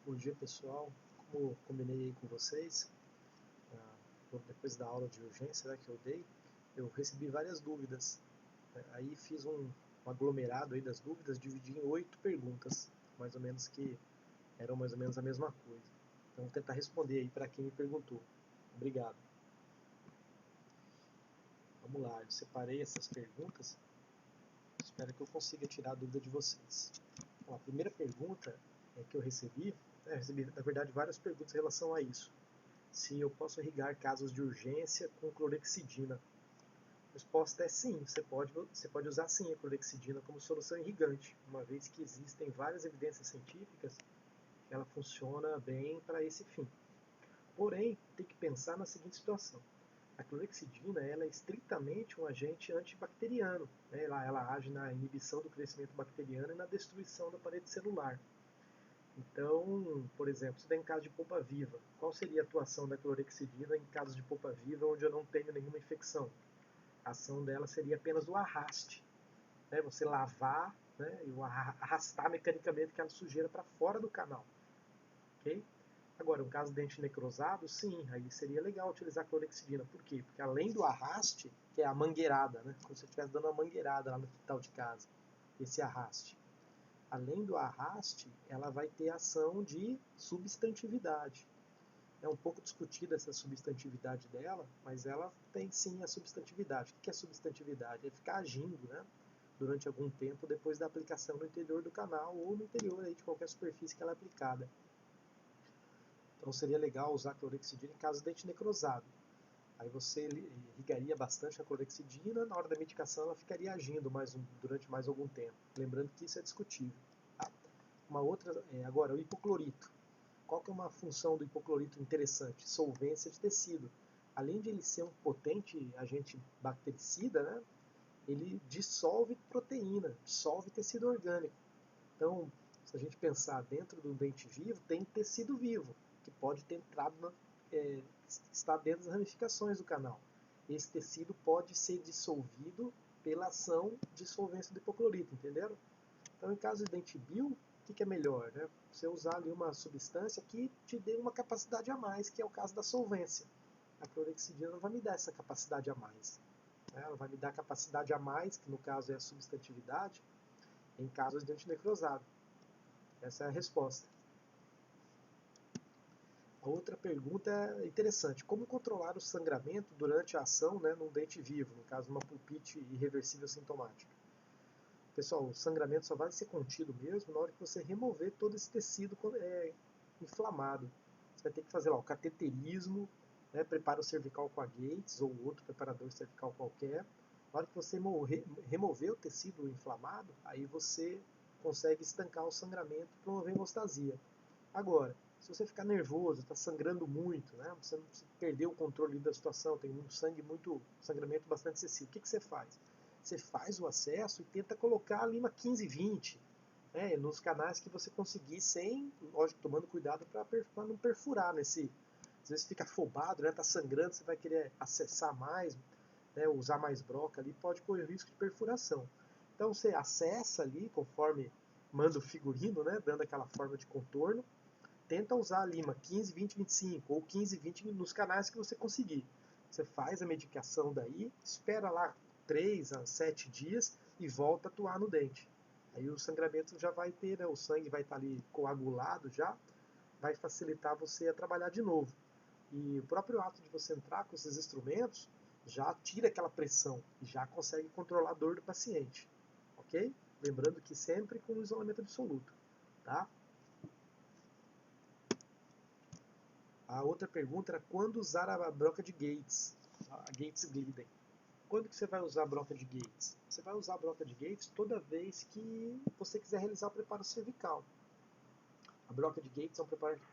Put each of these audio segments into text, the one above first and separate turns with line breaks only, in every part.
Bom dia, pessoal. Como combinei aí com vocês, depois da aula de urgência, né, que eu dei, eu recebi várias dúvidas. Aí fiz um aglomerado aí das dúvidas, dividi em 8 perguntas, mais ou menos que eram mais ou menos a mesma coisa. Então vou tentar responder aí para quem me perguntou. Obrigado. Vamos lá, eu separei essas perguntas. Espero que eu consiga tirar a dúvida de vocês. Bom, a primeira pergunta que eu recebi na verdade várias perguntas em relação a isso. Se eu posso irrigar casos de urgência com clorexidina. A resposta é sim, você pode usar sim a clorexidina como solução irrigante, uma vez que existem várias evidências científicas que ela funciona bem para esse fim. Porém, tem que pensar na seguinte situação. A clorexidina ela é estritamente um agente antibacteriano, né? Ela age na inibição do crescimento bacteriano e na destruição da parede celular. Então, por exemplo, se tem caso de polpa viva, qual seria a atuação da clorexidina em casos de polpa viva onde eu não tenho nenhuma infecção? A ação dela seria apenas o arraste, né? Você lavar, né, e arrastar mecanicamente aquela sujeira para fora do canal. Okay? Agora, um caso de dente necrosado, sim, aí seria legal utilizar a clorexidina. Por quê? Porque além do arraste, que é a mangueirada, né? Como se você estivesse dando uma mangueirada lá no quintal de casa, esse arraste. Além do arraste, ela vai ter ação de substantividade. É um pouco discutida essa substantividade dela, mas ela tem sim a substantividade. O que é substantividade? É ficar agindo, né, durante algum tempo depois da aplicação no interior do canal ou no interior aí de qualquer superfície que ela é aplicada. Então seria legal usar clorexidina em caso de dente necrosado. Aí você irrigaria bastante a clorexidina, na hora da medicação ela ficaria agindo durante mais algum tempo. Lembrando que isso é discutível. Tá? Uma outra, agora, o hipoclorito. Qual que é uma função do hipoclorito interessante? Solvência de tecido. Além de ele ser um potente agente bactericida, né, ele dissolve proteína, dissolve tecido orgânico. Então, se a gente pensar dentro do dente vivo, tem tecido vivo, que pode ter entrado, está dentro das ramificações do canal. Esse tecido pode ser dissolvido pela ação de solvência do hipoclorito, entenderam? Então, em caso de dente bio, o que é melhor? Né? Você usar ali uma substância que te dê uma capacidade a mais, que é o caso da solvência. A clorexidina não vai me dar essa capacidade a mais. Né? Ela vai me dar capacidade a mais, que no caso é a substantividade, em casos de dente necrosado. Essa é a resposta. A outra pergunta é interessante. Como controlar o sangramento durante a ação, né, num dente vivo, no caso uma pulpite irreversível sintomática? Pessoal, o sangramento só vai ser contido mesmo na hora que você remover todo esse tecido inflamado. Você vai ter que fazer lá o cateterismo, né, preparo cervical com a Gates ou outro preparador cervical qualquer. Na hora que você remover o tecido inflamado, aí você consegue estancar o sangramento e promover hemostasia. Agora, se você ficar nervoso, está sangrando muito, né, você perdeu o controle da situação, tem um sangramento bastante excessivo, o que você faz? Você faz o acesso e tenta colocar a lima 15-20, né, nos canais que você conseguir, sem, lógico, tomando cuidado para não perfurar nesse. Às vezes fica afobado, né, tá sangrando, você vai querer acessar mais, né, usar mais broca ali, pode correr o risco de perfuração. Então você acessa ali, conforme manda o figurino, né, dando aquela forma de contorno, tenta usar a lima 15, 20, 25 ou 15, 20 nos canais que você conseguir. Você faz a medicação daí, espera lá 3 a 7 dias e volta a atuar no dente. Aí o sangramento já vai ter, né, o sangue vai estar ali coagulado já, vai facilitar você a trabalhar de novo. E o próprio ato de você entrar com esses instrumentos já tira aquela pressão e já consegue controlar a dor do paciente. Ok? Lembrando que sempre com isolamento absoluto. Tá? A outra pergunta era quando usar a broca de Gates, a Gates Glidden. Quando que você vai usar a broca de Gates? Você vai usar a broca de Gates toda vez que você quiser realizar o preparo cervical. A broca de Gates é um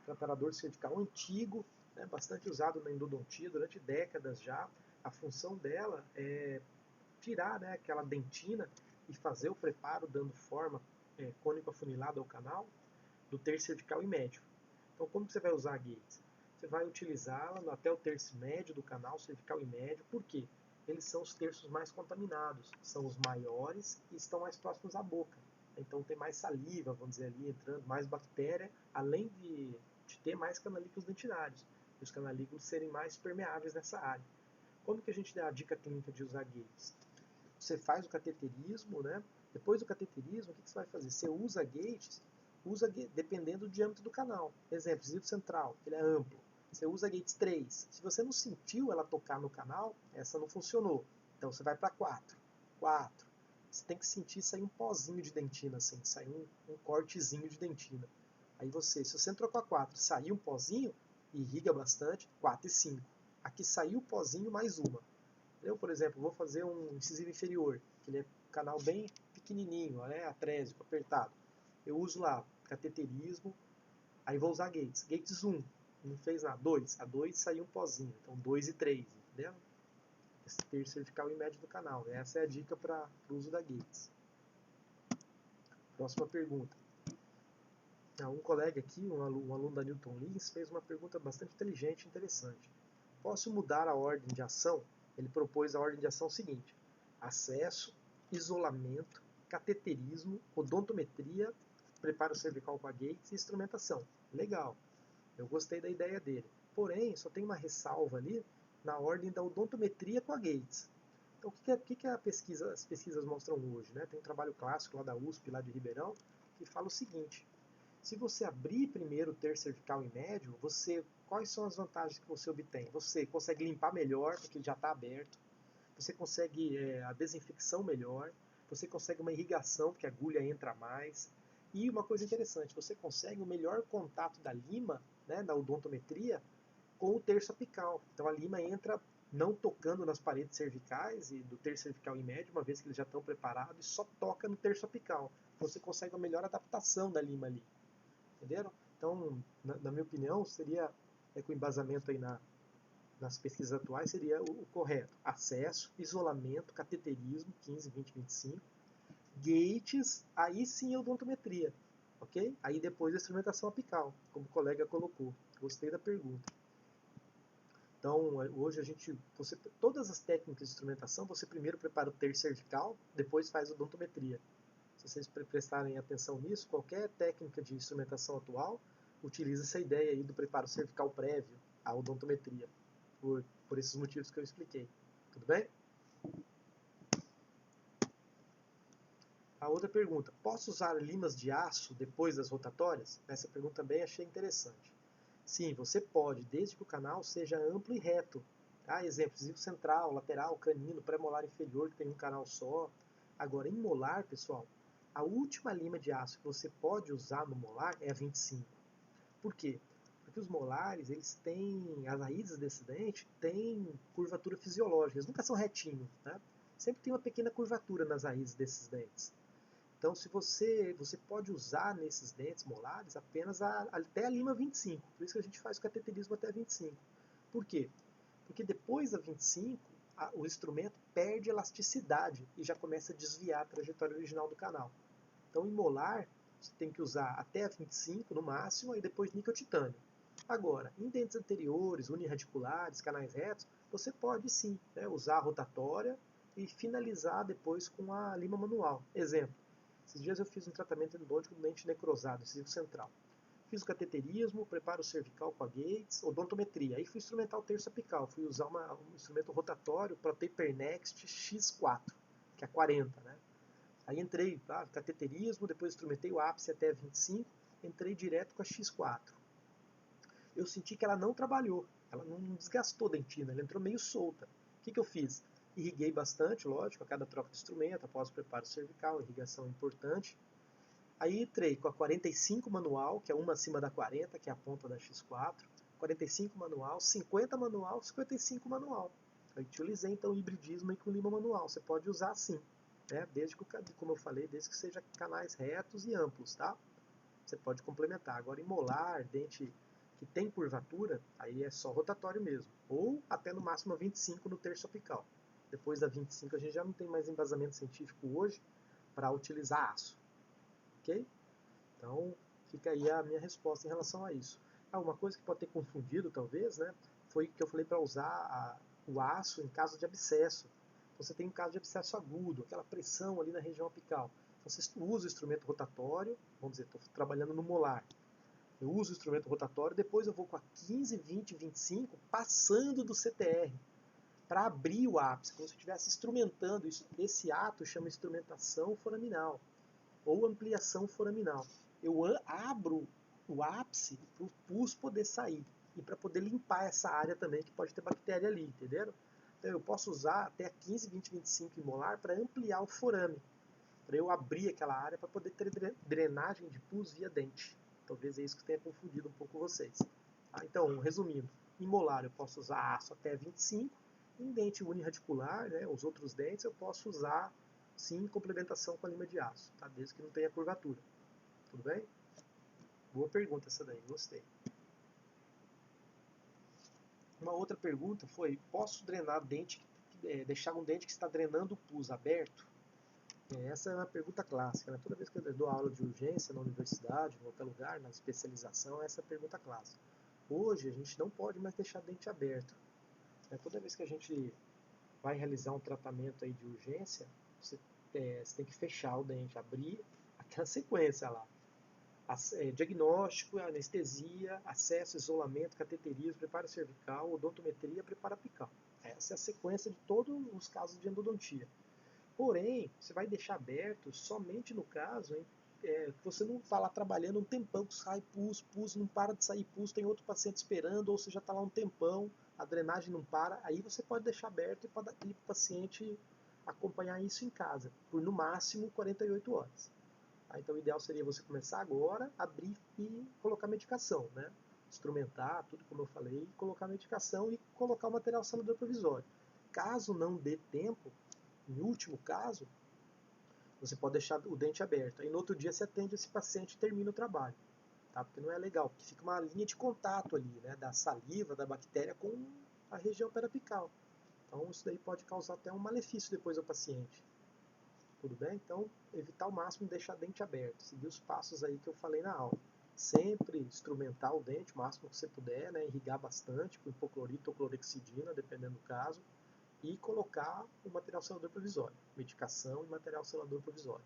preparador cervical antigo, né, bastante usado na endodontia durante décadas já. A função dela é tirar, né, aquela dentina e fazer o preparo dando forma cônico-afunilada ao canal do terço cervical e médio. Então, como você vai usar a Gates? Você vai utilizá-la até o terço médio do canal, cervical e médio. Por quê? Eles são os terços mais contaminados, são os maiores e estão mais próximos à boca. então tem mais saliva, vamos dizer ali, entrando, mais bactéria, além de ter mais canalículos dentinários, e os canalículos serem mais permeáveis nessa área. Como que a gente dá a dica clínica de usar gates? Você faz o cateterismo, né? Depois do cateterismo, o que você vai fazer? Você usa gates, dependendo do diâmetro do canal. Exemplo, desvio central, ele é amplo. Você usa gates 3. Se você não sentiu ela tocar no canal, essa não funcionou. Então você vai para 4. 4. Você tem que sentir sair um pozinho de dentina, assim, sair um cortezinho de dentina. Aí se você entrou com a 4, saiu um pozinho, irriga bastante, 4 e 5. Aqui saiu o pozinho mais uma. Eu, por exemplo, vou fazer um incisivo inferior, que ele é um canal bem pequenininho, né, atrésico, apertado. Eu uso lá cateterismo, aí vou usar gates. Gates 1, não fez nada. 2, a 2 saiu um pozinho, então 2 e 3, entendeu? Esse terço cervical e médio do canal. Essa é a dica para o uso da gates. Próxima pergunta. Um colega aqui, um aluno da Newton Lins, fez uma pergunta bastante inteligente e interessante. Posso mudar a ordem de ação? Ele propôs a ordem de ação seguinte: acesso, isolamento, cateterismo, odontometria, preparo cervical com a gates e instrumentação. Legal, eu gostei da ideia dele. Porém, só tem uma ressalva ali na ordem da odontometria com a gates. Então, o que as pesquisas mostram hoje? Né? Tem um trabalho clássico lá da USP, lá de Ribeirão, que fala o seguinte: se você abrir primeiro o terço cervical e médio, quais são as vantagens que você obtém? Você consegue limpar melhor, porque ele já está aberto. Você consegue a desinfecção melhor. Você consegue uma irrigação, porque a agulha entra mais. E uma coisa interessante, você consegue o melhor contato da lima, né, da odontometria, com o terço apical. Então a lima entra não tocando nas paredes cervicais e do terço cervical e médio, uma vez que eles já estão preparados, e só toca no terço apical. Você consegue uma melhor adaptação da lima ali. Entenderam? Então, na minha opinião, seria, com embasamento aí nas pesquisas atuais, seria o correto. Acesso, isolamento, cateterismo, 15, 20, 25. Gates, aí sim a odontometria. Ok? Aí depois a instrumentação apical, como o colega colocou. Gostei da pergunta. Então, hoje todas as técnicas de instrumentação, você primeiro prepara o terço cervical, depois faz a odontometria. Se vocês prestarem atenção nisso, qualquer técnica de instrumentação atual utiliza essa ideia aí do preparo cervical prévio à odontometria, por esses motivos que eu expliquei. Tudo bem? A outra pergunta: posso usar limas de aço depois das rotatórias? Essa pergunta também achei interessante. Sim, você pode, desde que o canal seja amplo e reto. Exemplo, desvio central, lateral, canino, pré-molar inferior, que tem um canal só. Agora, em molar, pessoal, a última lima de aço que você pode usar no molar é a 25. Por quê? Porque os molares, as raízes desse dente têm curvatura fisiológica, eles nunca são retinhos, né? Sempre tem uma pequena curvatura nas raízes desses dentes. Então, se você pode usar nesses dentes molares apenas até a lima 25. Por isso que a gente faz o cateterismo até 25. Por quê? Porque depois da 25, o instrumento perde elasticidade e já começa a desviar a trajetória original do canal. Então, em molar, você tem que usar até a 25 no máximo e depois níquel titânio. Agora, em dentes anteriores, unirradiculares, canais retos, você pode sim, né, usar a rotatória e finalizar depois com a lima manual. Exemplo: esses dias eu fiz um tratamento endodôntico do dente necrosado, incisivo central. Fiz o cateterismo, preparo cervical com a Gates, odontometria. Aí fui instrumentar o terço apical. Fui usar um instrumento rotatório para Taper Next X4, que é 40, né? Aí entrei, cateterismo, depois instrumentei o ápice até 25, entrei direto com a X4. Eu senti que ela não trabalhou, ela não desgastou a dentina, ela entrou meio solta. O que eu fiz? Irriguei bastante, lógico, a cada troca de instrumento, após o preparo cervical, irrigação é importante. Aí entrei com a 45 manual, que é uma acima da 40, que é a ponta da X4, 45 manual, 50 manual, 55 manual. Eu utilizei então o hibridismo aí com lima manual, você pode usar sim, né? Desde que, como eu falei, desde que seja canais retos e amplos, tá? Você pode complementar. Agora, em molar, dente que tem curvatura, aí é só rotatório mesmo. Ou até no máximo a 25 no terço apical. Depois da 25 a gente já não tem mais embasamento científico hoje para utilizar aço. Ok? Então, fica aí a minha resposta em relação a isso. Uma coisa que pode ter confundido, talvez, né, foi que eu falei para usar o aço em caso de abscesso. Você tem um caso de abscesso agudo, aquela pressão ali na região apical. Então, você usa o instrumento rotatório, vamos dizer, estou trabalhando no molar. Eu uso o instrumento rotatório, depois eu vou com a 15, 20, 25, passando do CTR, para abrir o ápice, como se eu estivesse instrumentando. Esse ato chama instrumentação foraminal, ou ampliação foraminal. Eu abro o ápice para o pus poder sair, e para poder limpar essa área também, que pode ter bactéria ali, entenderam? Então eu posso usar até 15, 20, 25 em molar para ampliar o forame, para eu abrir aquela área para poder ter drenagem de pus via dente. Talvez é isso que tenha confundido um pouco vocês. Tá? Então, resumindo, em molar eu posso usar aço até 25, em dente uniradicular, né, os outros dentes, eu posso usar, sim, complementação com a lima de aço, tá? Desde que não tenha curvatura. Tudo bem? Boa pergunta essa daí, gostei. Uma outra pergunta foi, posso drenar dente, deixar um dente que está drenando o pus aberto? Essa é uma pergunta clássica, né? Toda vez que eu dou aula de urgência na universidade, em qualquer lugar, na especialização, essa é a pergunta clássica. Hoje a gente não pode mais deixar dente aberto. Toda vez que a gente vai realizar um tratamento aí de urgência, você tem que fechar o dente, abrir aquela sequência lá. Diagnóstico, anestesia, acesso, isolamento, cateterismo, preparo cervical, odontometria, preparo apical. Essa é a sequência de todos os casos de endodontia. Porém, você vai deixar aberto somente no caso que você não está lá trabalhando um tempão, sai pus, não para de sair pus, tem outro paciente esperando, ou você já está lá um tempão, a drenagem não para, aí você pode deixar aberto e pode ir para o paciente acompanhar isso em casa, por no máximo 48 horas. Então o ideal seria você começar agora, abrir e colocar medicação, né? Instrumentar, tudo como eu falei, colocar medicação e colocar o material sanador provisório. Caso não dê tempo, em último caso, você pode deixar o dente aberto. Aí no outro dia você atende esse paciente e termina o trabalho. Tá? Porque não é legal, porque fica uma linha de contato ali, né? Da saliva, da bactéria com a região periapical. Então isso daí pode causar até um malefício depois ao paciente. Tudo bem? Então, evitar ao máximo deixar dente aberto. Seguir os passos aí que eu falei na aula. Sempre instrumentar o dente o máximo que você puder, né? Irrigar bastante com hipoclorito ou clorexidina, dependendo do caso. E colocar o material selador provisório. Medicação e material selador provisório.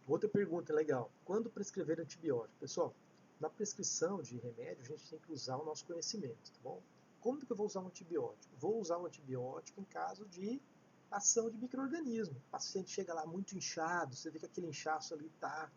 Outra pergunta legal. Quando prescrever antibiótico? Pessoal, na prescrição de remédio, a gente tem que usar o nosso conhecimento, tá bom? Como que eu vou usar um antibiótico? Vou usar um antibiótico em caso de ação de micro-organismo. O paciente chega lá muito inchado, você vê que aquele inchaço ali tá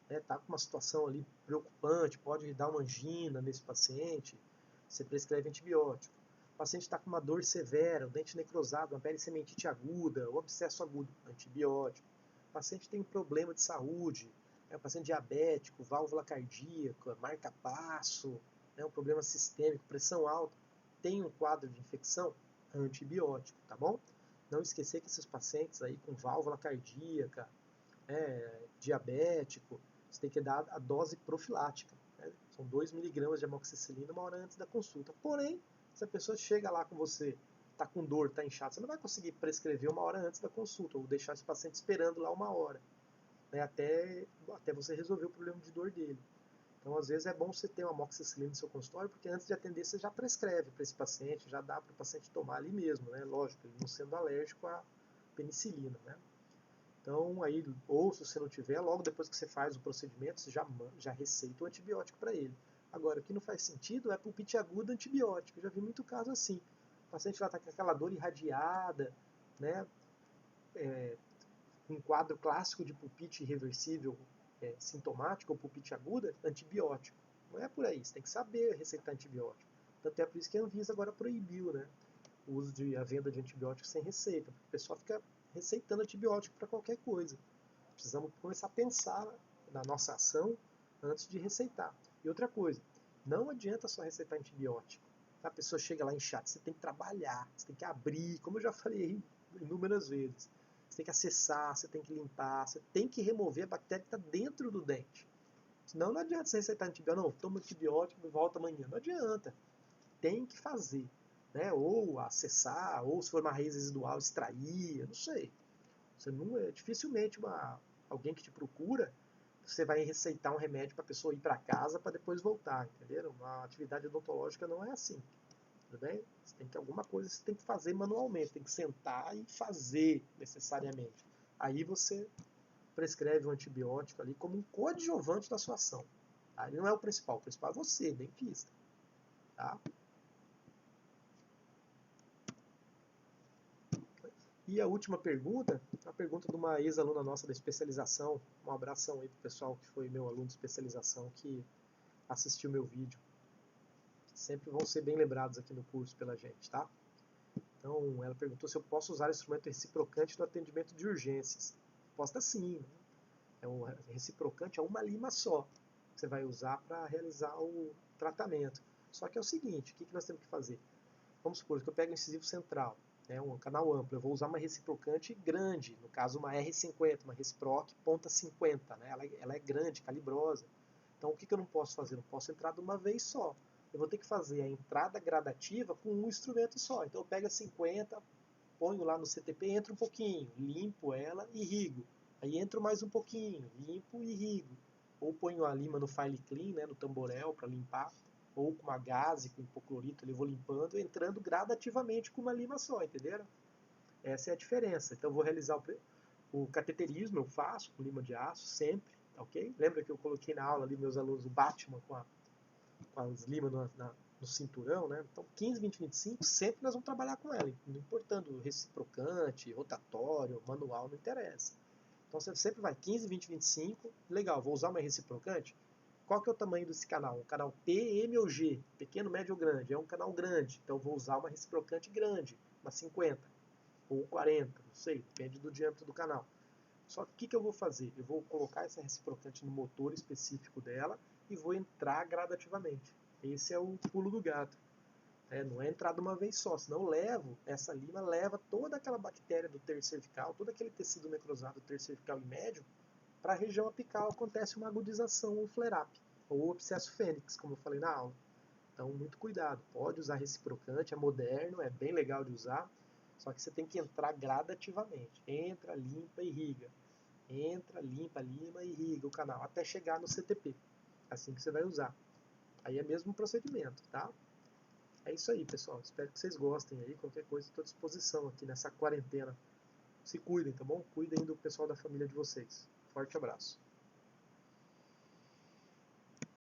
com uma situação ali preocupante, pode dar uma angina nesse paciente, você prescreve antibiótico. O paciente está com uma dor severa, o dente necrosado, uma pericementite aguda, o abscesso agudo, antibiótico. O paciente tem um problema de saúde, o paciente diabético, válvula cardíaca, marca-passo, um problema sistêmico, pressão alta, tem um quadro de infecção, antibiótico, tá bom? Não esquecer que esses pacientes aí com válvula cardíaca, diabético, você tem que dar a dose profilática. Né? São 2 mg de amoxicilina uma hora antes da consulta. Porém, se a pessoa chega lá com você, está com dor, está inchado, você não vai conseguir prescrever uma hora antes da consulta, ou deixar esse paciente esperando lá uma hora, né? até você resolver o problema de dor dele. Então, às vezes, é bom você ter uma amoxicilina no seu consultório, porque antes de atender, você já prescreve para esse paciente, já dá para o paciente tomar ali mesmo, né? Lógico, ele não sendo alérgico à penicilina, né? Então, aí, ou se você não tiver, logo depois que você faz o procedimento, você já receita o antibiótico para ele. Agora, o que não faz sentido é pulpite aguda antibiótico. Eu já vi muito caso assim. O paciente lá está com aquela dor irradiada, né? Um quadro clássico de pulpite irreversível sintomático ou pulpite aguda, antibiótico. Não é por aí, você tem que saber receitar antibiótico. Tanto é por isso que a Anvisa agora proibiu, né? O uso a venda de antibióticos sem receita, porque o pessoal fica receitando antibiótico para qualquer coisa. Precisamos começar a pensar na nossa ação antes de receitar. E outra coisa, não adianta só receitar antibiótico. A pessoa chega lá inchada, você tem que trabalhar, você tem que abrir, como eu já falei inúmeras vezes. Você tem que acessar, você tem que limpar, você tem que remover a bactéria que está dentro do dente. Senão não adianta você receitar antibiótico, não, toma antibiótico e volta amanhã. Não adianta. Tem que fazer. Né? Ou acessar, ou se for uma raiz residual, extrair, não sei. Você não, dificilmente alguém que te procura, você vai receitar um remédio para a pessoa ir para casa para depois voltar, entenderam? Uma atividade odontológica não é assim. tudo bem? Você tem que alguma coisa você tem que fazer manualmente, tem que sentar e fazer necessariamente. Aí você prescreve um antibiótico ali como um coadjuvante da sua ação. Tá? Ele não é o principal é você, dentista. Tá? E a última pergunta, a pergunta de uma ex-aluna nossa da especialização. Um abração aí pro pessoal que foi meu aluno de especialização que assistiu meu vídeo. Sempre vão ser bem lembrados aqui no curso pela gente, tá? Então, ela perguntou se eu posso usar o instrumento reciprocante no atendimento de urgências. Resposta sim. Né? É um reciprocante é uma lima só que você vai usar para realizar o tratamento. Só que é o seguinte, o que nós temos que fazer? Vamos supor que eu pego o incisivo central, né, um canal amplo, eu vou usar uma reciprocante grande, no caso uma R50, uma reciproc ponta 50, né, ela é grande, calibrosa. Então o que eu não posso fazer? Não posso entrar de uma vez só. Eu vou ter que fazer a entrada gradativa com um instrumento só. Então eu pego a 50, ponho lá no CTP, entro um pouquinho, limpo ela e irrigo. Aí entro mais um pouquinho, limpo e irrigo. Ou ponho a lima no file clean, né, no tamborel para limpar, ou com uma gaze, com hipoclorito, eu vou limpando, entrando gradativamente com uma lima só, entenderam? Essa é a diferença. Então eu vou realizar o cateterismo, eu faço com lima de aço, sempre, tá ok? Lembra que eu coloquei na aula ali meus alunos o Batman com as limas no cinturão, né? Então 15, 20, 25, sempre nós vamos trabalhar com ela, não importando reciprocante, rotatório, manual, não interessa. Então você sempre vai 15, 20, 25, legal, vou usar uma reciprocante. Qual que é o tamanho desse canal? Um canal P, M ou G? Pequeno, médio ou grande? É um canal grande, então vou usar uma reciprocante grande, uma 50 ou 40, não sei, depende do diâmetro do canal. Só que o que eu vou fazer? Eu vou colocar essa reciprocante no motor específico dela e vou entrar gradativamente. Esse é o pulo do gato. Não é entrar de uma vez só, senão essa lima leva toda aquela bactéria do terço cervical, todo aquele tecido necrosado do terço cervical e médio, para a região apical acontece uma agudização, um flare-up, ou abscesso fênix, como eu falei na aula. Então, muito cuidado. Pode usar reciprocante, é moderno, é bem legal de usar, só que você tem que entrar gradativamente. Entra, limpa e irriga. Entra, limpa, lima e irriga o canal, até chegar no CTP. Assim que você vai usar. Aí é mesmo um procedimento, tá? É isso aí, pessoal. Espero que vocês gostem aí. Qualquer coisa, estou à disposição aqui nessa quarentena. Se cuidem, tá bom? Cuidem do pessoal da família de vocês. Forte abraço.